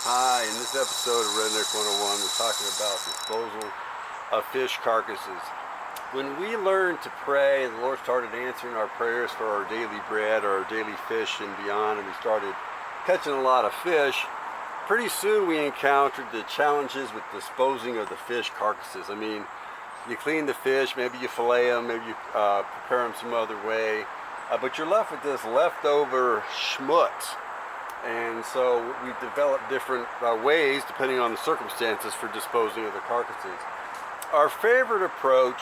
Hi, in this episode of Redneck 101, we're talking about disposal of fish carcasses. When we learned to pray, the Lord started answering our prayers for our daily bread, our daily fish and beyond, and we started catching a lot of fish. Pretty soon we encountered the challenges with disposing of the fish carcasses. I mean, you clean the fish, maybe you fillet them, maybe you prepare them some other way, but you're left with this leftover schmutz. And so we've developed different ways, depending on the circumstances, for disposing of the carcasses. Our favorite approach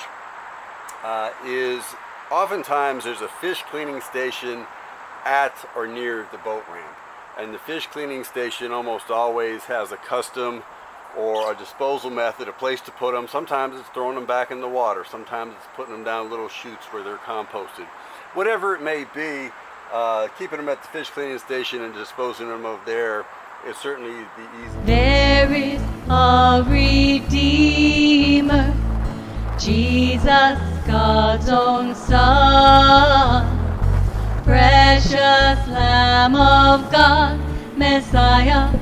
is oftentimes there's a fish cleaning station at or near the boat ramp. And the fish cleaning station almost always has a custom or a disposal method, a place to put them. Sometimes it's throwing them back in the water. Sometimes it's putting them down little chutes where they're composted. Whatever it may be, keeping them at the fish cleaning station and disposing them over there is certainly the easiest. There is a Redeemer, Jesus, God's own Son, precious Lamb of God, Messiah,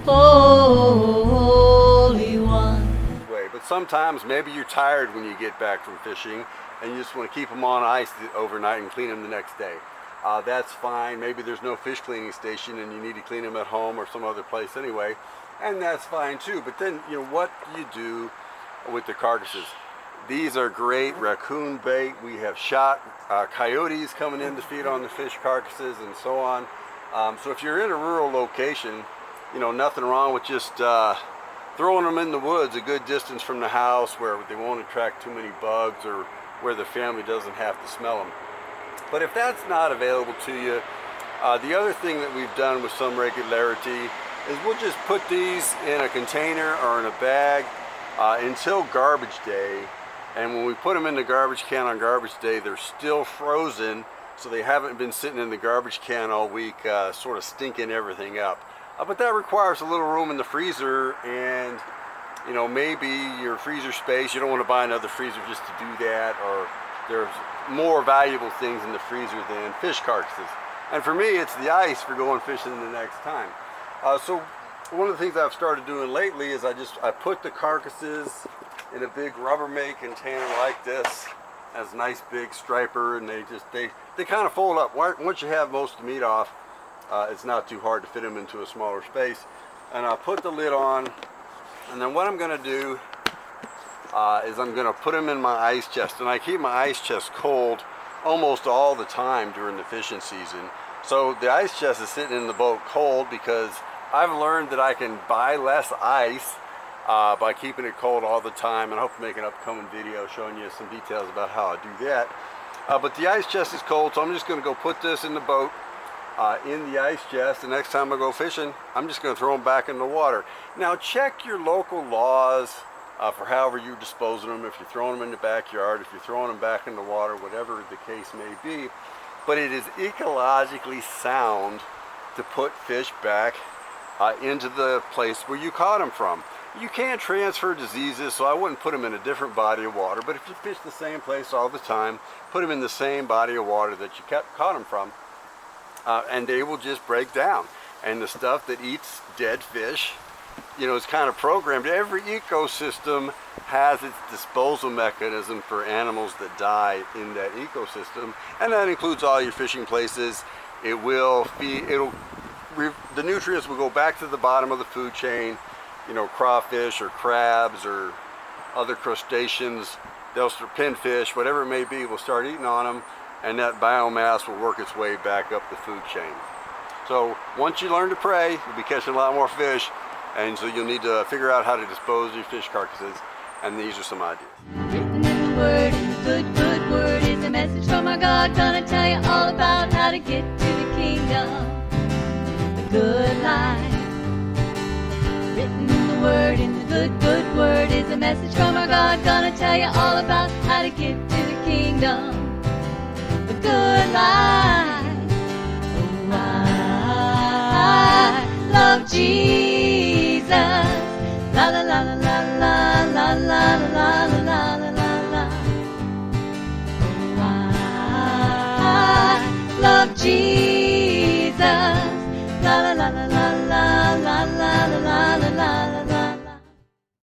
Holy One. But sometimes maybe you're tired when you get back from fishing and you just want to keep them on ice overnight and clean them the next day. That's fine. Maybe there's no fish cleaning station and you need to clean them at home or some other place anyway, and that's fine too. But then, what do you do with the carcasses? These are great raccoon bait. We have shot coyotes coming in to feed on the fish carcasses and so on. So if you're in a rural location, nothing wrong with just throwing them in the woods a good distance from the house where they won't attract too many bugs or where the family doesn't have to smell them. But if that's not available to you, the other thing that we've done with some regularity is we'll just put these in a container or in a bag until garbage day. And when we put them in the garbage can on garbage day, they're still frozen, so they haven't been sitting in the garbage can all week, sort of stinking everything up. But that requires a little room in the freezer, and maybe your freezer space, you don't want to buy another freezer just to do that, or there's more valuable things in the freezer than fish carcasses. And for me, it's the ice for going fishing the next time. So one of the things I've started doing lately is I put the carcasses in a big Rubbermaid container like this, as a nice big striper, and they kind of fold up. Once you have most of the meat off, it's not too hard to fit them into a smaller space. And I'll put the lid on, and then what I'm going to do is I'm going to put them in my ice chest, and I keep my ice chest cold almost all the time during the fishing season. So the ice chest is sitting in the boat cold because I've learned that I can buy less ice by keeping it cold all the time, and I hope to make an upcoming video showing you some details about how I do that. But the ice chest is cold, so I'm just going to go put this in the boat in the ice chest. The next time I go fishing, I'm just going to throw them back in the water. Now check your local laws for however you're disposing of them, if you're throwing them in the backyard, if you're throwing them back in the water, whatever the case may be. But it is ecologically sound to put fish back into the place where you caught them from. You can't transfer diseases, so I wouldn't put them in a different body of water, but if you fish the same place all the time, put them in the same body of water that you caught them from, and they will just break down. And the stuff that eats dead fish, is kind of programmed. Every ecosystem has its disposal mechanism for animals that die in that ecosystem, and that includes all your fishing places. The nutrients will go back to the bottom of the food chain. Crawfish or crabs or other crustaceans, pinfish, whatever it may be, will start eating on them, and that biomass will work its way back up the food chain. So once you learn to pray, you'll be catching a lot more fish, and so you'll need to figure out how to dispose of your fish carcasses, and these are some ideas. Written in the Word, in the good word, is a message from our God, gonna tell you all about how to get to the kingdom, the good life. Written in the Word, in the good word, is a message from our God, gonna tell you all about how to get to the kingdom, the good life. Oh, I love Jesus.